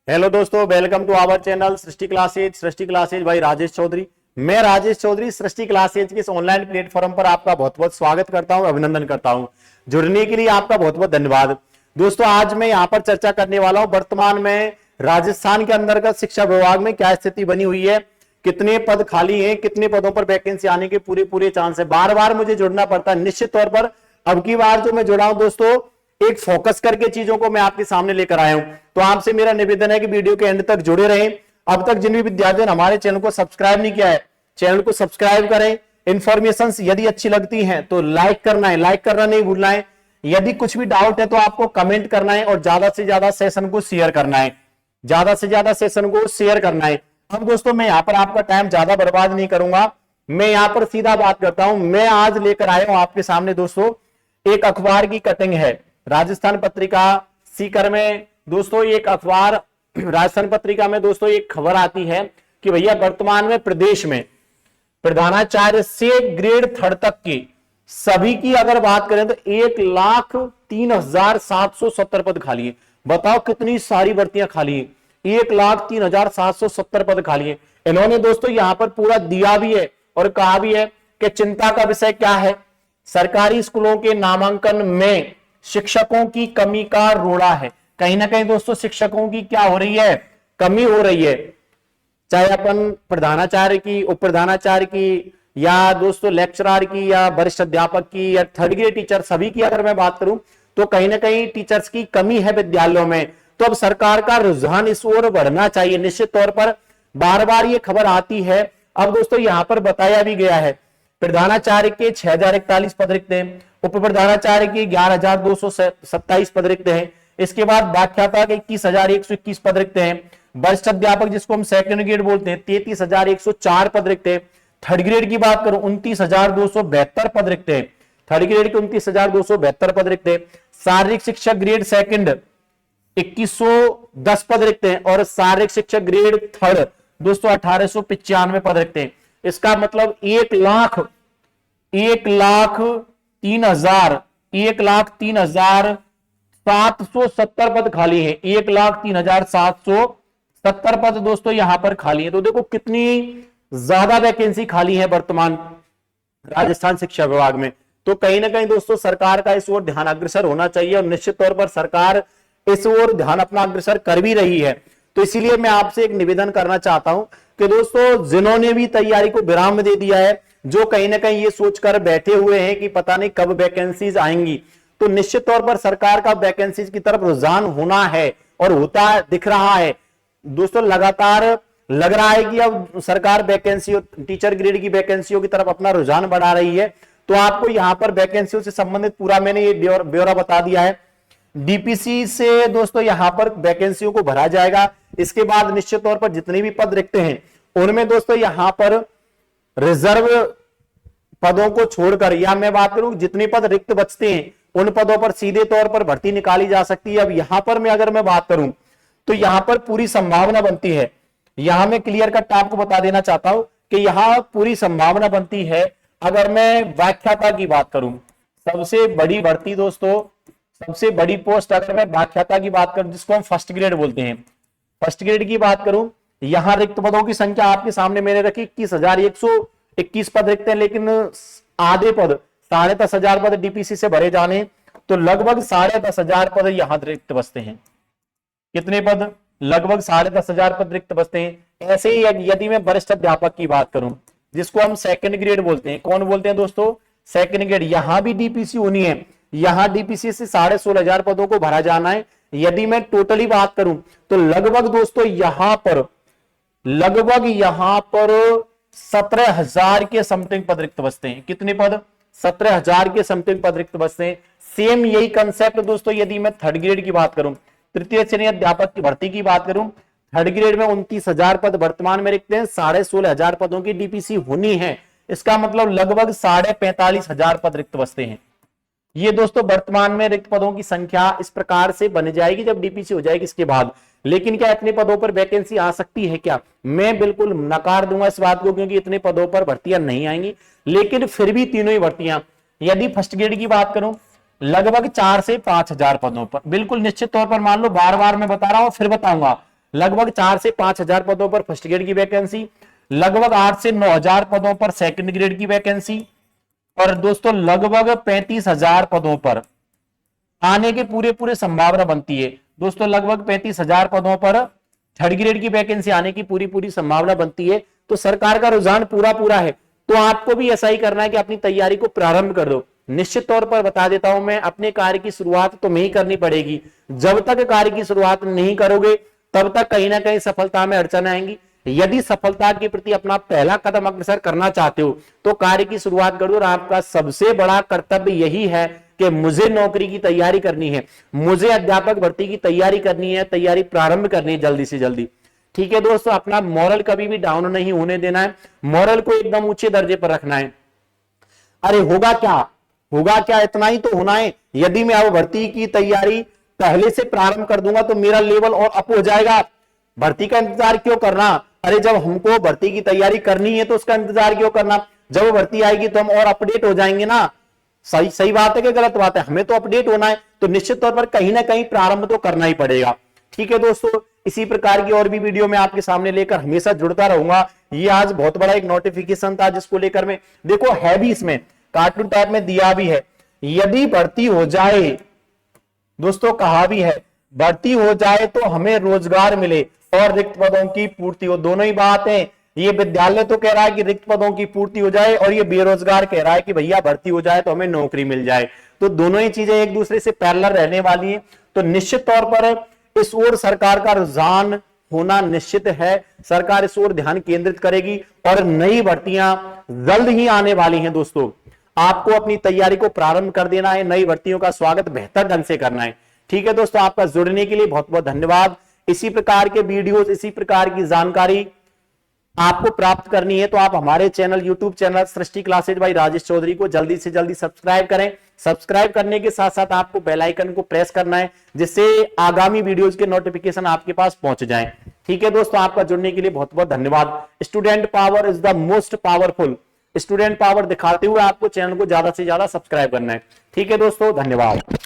Hello दोस्तों, welcome to our channel Srishti classes भाई राजेश चौधरी। मैं राजेश चौधरी सृष्टि क्लासेज के इस ऑनलाइन प्लेटफॉर्म पर आपका बहुत बहुत स्वागत करता हूं, अभिनंदन करता हूं। जुड़ने के लिए आपका बहुत बहुत धन्यवाद। दोस्तों, आज मैं यहां पर चर्चा करने वाला हूं वर्तमान में राजस्थान के अंतर्गत शिक्षा विभाग में क्या स्थिति बनी हुई है, कितने पद खाली हैं, कितने पदों पर वैकेंसी आने के पूरे पूरे चांस है। बार बार मुझे जुड़ना पड़ता है, निश्चित तौर पर अब की बार जो मैं जुड़ा हूं दोस्तों, एक फोकस करके चीजों को मैं आपके सामने लेकर आया हूं। तो आपसे मेरा निवेदन है कि वीडियो के एंड तक जुड़े रहें। अब तक जिन भी विद्यार्थियों ने हमारे चैनल को सब्सक्राइब नहीं किया है, चैनल को सब्सक्राइब करें। इंफॉर्मेशन यदि अच्छी लगती है तो लाइक करना है, लाइक करना नहीं भूलना है। यदि कुछ भी डाउट है तो आपको कमेंट करना है और ज्यादा से ज्यादा सेशन को शेयर करना है, ज्यादा से ज्यादा सेशन को शेयर करना है। अब दोस्तों, मैं यहां पर आपका टाइम ज्यादा बर्बाद नहीं करूंगा, मैं यहां पर सीधा बात करता हूं। मैं आज लेकर आया हूं आपके सामने दोस्तों, एक अखबार की कटिंग है। राजस्थान पत्रिका सीकर में दोस्तों एक अखबार, राजस्थान पत्रिका में दोस्तों एक खबर आती है कि भैया वर्तमान में प्रदेश में प्रधानाचार्य से ग्रेड 3 तक की सभी की अगर बात करें तो 1,03,770 पद खाली है। बताओ कितनी सारी भर्तियां खाली है, 1,03,770 पद खाली है। इन्होंने दोस्तों यहां पर पूरा दिया भी है और कहा भी है कि चिंता का विषय क्या है, सरकारी स्कूलों के नामांकन में शिक्षकों की कमी का रोड़ा है। कहीं ना कहीं दोस्तों शिक्षकों की क्या हो रही है, कमी हो रही है। चाहे अपन प्रधानाचार्य की, उप प्रधानाचार्य की, या दोस्तों लेक्चरर की, या वरिष्ठ अध्यापक की, या थर्ड ग्रेड टीचर, सभी की अगर मैं बात करूं तो कहीं ना कहीं टीचर्स की कमी है विद्यालयों में। तो अब सरकार का रुझान इस ओर बढ़ना चाहिए। निश्चित तौर पर बार बार ये खबर आती है। अब दोस्तों यहां पर बताया भी गया है, प्रधानाचार्य के 6,041 पद रिक्त हैं, उप प्रधानाचार्य के 11,227 पद रिक्त हैं। इसके बाद व्याख्याता के 21,121 पद रिक्त हैं। वरिष्ठ अध्यापक जिसको हम सेकंड ग्रेड बोलते हैं 33,104 पद रिक्त हैं। थर्ड ग्रेड की बात करूं 29,272 पद रिक्त हैं। थर्ड ग्रेड के 29,272 पद रिक्त हैं। शारीरिक शिक्षक ग्रेड सेकंड 2,110 पद रिक्त हैं और शारीरिक शिक्षक ग्रेड थर्ड दोस्तों 1,895 पद रिक्त हैं। इसका मतलब 1,03,770 पद खाली है। 1,03,770 पद दोस्तों यहां पर खाली है। तो देखो कितनी ज्यादा वैकेंसी खाली है वर्तमान राजस्थान शिक्षा विभाग में। तो कहीं ना कहीं दोस्तों सरकार का इस ओर ध्यान अग्रसर होना चाहिए और निश्चित तौर पर सरकार इस ओर ध्यान अपना अग्रसर कर भी रही है। तो इसीलिए मैं आपसे एक निवेदन करना चाहता हूं कि दोस्तों जिन्होंने भी तैयारी को विराम दे दिया है, जो कहीं ना कहीं ये सोचकर बैठे हुए हैं कि पता नहीं कब वैकेंसीज आएंगी, तो निश्चित तौर पर सरकार का वैकेंसीज की तरफ रुझान होना है और होता दिख रहा है दोस्तों। लगातार लग रहा है कि अब सरकार वैकेंसी, टीचर ग्रेड की वैकेंसियों की तरफ अपना रुझान बढ़ा रही है। तो आपको यहां पर वैकेंसियों से संबंधित पूरा मैंने ये ब्यौरा बता दिया है। डीपीसी से दोस्तों यहां पर वैकेंसियों को भरा जाएगा। इसके बाद निश्चित तौर पर जितने भी पद रिक्त हैं उनमें दोस्तों यहां पर रिजर्व पदों को छोड़कर, या मैं बात करूं जितने पद रिक्त बचते हैं उन पदों पर सीधे तौर पर भर्ती निकाली जा सकती है। अब यहां पर मैं अगर मैं बात करूं तो यहां पर पूरी संभावना बनती है, यहां मैं क्लियर कट आपको बता देना चाहता हूं कि यहां पूरी संभावना बनती है। अगर मैं व्याख्याता की बात करूं, सबसे बड़ी भर्ती दोस्तों, सबसे बड़ी पोस्ट अगर मैं व्याख्याता की बात करूं जिसको हम फर्स्ट ग्रेड बोलते हैं, फर्स्ट ग्रेड की बात करूं, यहां रिक्त पदों की संख्या आपके सामने मैंने रखी 21,121 पद रिक्त हैं। लेकिन आधे पद 10,500 पद डीपीसी से भरे जाने, तो लगभग 10,500 पद यहां रिक्त बचते हैं। कितने पद? लगभग 10,500 पद रिक्त बचते हैं। ऐसे ही यदि मैं वरिष्ठ अध्यापक की बात करूं जिसको हम सेकंड ग्रेड बोलते हैं, कौन बोलते हैं दोस्तों? Second grade. यहां भी डीपीसी होनी है, यहां डीपीसी से 16,500 पदों को भरा जाना है। यदि मैं टोटली बात करूं तो लगभग दोस्तों यहां पर 17,000 के समथिंग पद रिक्त बचते हैं। कितने पद? 17,000 के समथिंग पद रिक्त बचते हैं। सेम यही कंसेप्ट दोस्तों यदि मैं थर्ड ग्रेड की बात करूं, तृतीय श्रेणी अध्यापक की भर्ती की बात करूं, थर्ड ग्रेड में 29,000 पद वर्तमान में रिक्त हैं। 16,500 पदों की डीपीसी होनी है। इसका मतलब लगभग 45,500 पद रिक्त बचते हैं। ये दोस्तों वर्तमान में रिक्त पदों की संख्या इस प्रकार से बन जाएगी जब डीपीसी हो जाएगी इसके बाद। लेकिन क्या इतने पदों पर वैकेंसी आ सकती है क्या? मैं बिल्कुल नकार दूंगा इस बात को, क्योंकि इतने पदों पर भर्तियां नहीं आएंगी। लेकिन फिर भी तीनों ही भर्तियां, यदि फर्स्ट ग्रेड की बात करूं लगभग 4 से 5 हजार पदों पर, बिल्कुल निश्चित तौर पर मान लो, बार बार मैं बता रहा हूं फिर बताऊंगा, लगभग 4 से 5,000 पदों पर फर्स्ट ग्रेड की वैकेंसी, लगभग 8 से 9,000 पदों पर सेकंड ग्रेड की वैकेंसी, और दोस्तों लगभग 35,000 पदों पर आने की पूरे पूरे संभावना बनती है। दोस्तों लगभग 35,000 पदों पर थर्ड ग्रेड की वैकेंसी आने की पूरी पूरी संभावना बनती है। तो सरकार का रुझान पूरा पूरा है, तो आपको भी ऐसा ही करना है कि अपनी तैयारी को प्रारंभ कर दो। निश्चित तौर पर बता देता हूं मैं, अपने कार्य की शुरुआत तो नहीं करनी पड़ेगी। जब तक कार्य की शुरुआत नहीं करोगे तब तक कहीं ना कहीं सफलता में अड़चन आएंगी। यदि सफलता के प्रति अपना पहला कदम अग्रसर करना चाहते हो तो कार्य की शुरुआत करो, और आपका सबसे बड़ा कर्तव्य यही है कि मुझे नौकरी की तैयारी करनी है, मुझे अध्यापक भर्ती की तैयारी करनी है, तैयारी प्रारंभ करनी है जल्दी से जल्दी। ठीक है दोस्तों, अपना मोरल कभी भी डाउन नहीं होने देना है, मोरल को एकदम ऊंचे दर्जे पर रखना है। अरे होगा क्या, होगा क्या, इतना ही तो होना है। यदि मैं अब भर्ती की तैयारी पहले से प्रारंभ कर दूंगा तो मेरा लेवल और अप हो जाएगा। भर्ती का इंतजार क्यों करना? अरे जब हमको भर्ती की तैयारी करनी है तो उसका इंतजार क्यों करना? जब वो भर्ती आएगी तो हम और अपडेट हो जाएंगे ना। सही सही बात है कि गलत बात है? हमें तो अपडेट होना है, तो निश्चित तौर पर कहीं ना कहीं प्रारंभ तो करना ही पड़ेगा। ठीक है दोस्तों, इसी प्रकार की और भी वीडियो मैं आपके सामने लेकर हमेशा जुड़ता रहूंगा। ये आज बहुत बड़ा एक नोटिफिकेशन था जिसको लेकर मैं, देखो है भी इसमें कार्टून टाइप में दिया भी है, यदि भर्ती हो जाए, दोस्तों कहा भी है भर्ती हो जाए तो हमें रोजगार मिले और रिक्त पदों की पूर्ति हो। दोनों ही बात है, ये विद्यालय तो कह रहा है कि रिक्त पदों की पूर्ति हो जाए और ये बेरोजगार कह रहा है कि भैया भर्ती हो जाए तो हमें नौकरी मिल जाए। तो दोनों ही चीजें एक दूसरे से पैरेलल रहने वाली है। तो निश्चित तौर पर इस ओर सरकार का रुझान होना निश्चित है। सरकार इस ओर ध्यान केंद्रित करेगी और नई भर्तियां जल्द ही आने वाली हैं। दोस्तों आपको अपनी तैयारी को प्रारंभ कर देना है, नई भर्तियों का स्वागत बेहतर ढंग से करना है। ठीक है दोस्तों, आपका जुड़ने के लिए बहुत बहुत धन्यवाद। इसी प्रकार के वीडियोस, इसी प्रकार की जानकारी आपको प्राप्त करनी है तो आप हमारे channel, YouTube channel Srishti classes bye Rajesh Chaudhary को जल्दी से जल्दी सब्सक्राइब करें। सब्सक्राइब करने के साथ साथ आपको बेल आइकन को प्रेस करना है जिससे आगामी वीडियोस के नोटिफिकेशन आपके पास पहुंच जाएं। ठीक है दोस्तों, आपका जुड़ने के लिए बहुत बहुत धन्यवाद। Student power is the most powerful. Student power दिखाते हुए आपको चैनल को ज्यादा से ज्यादा सब्सक्राइब करना है। ठीक है दोस्तों, धन्यवाद।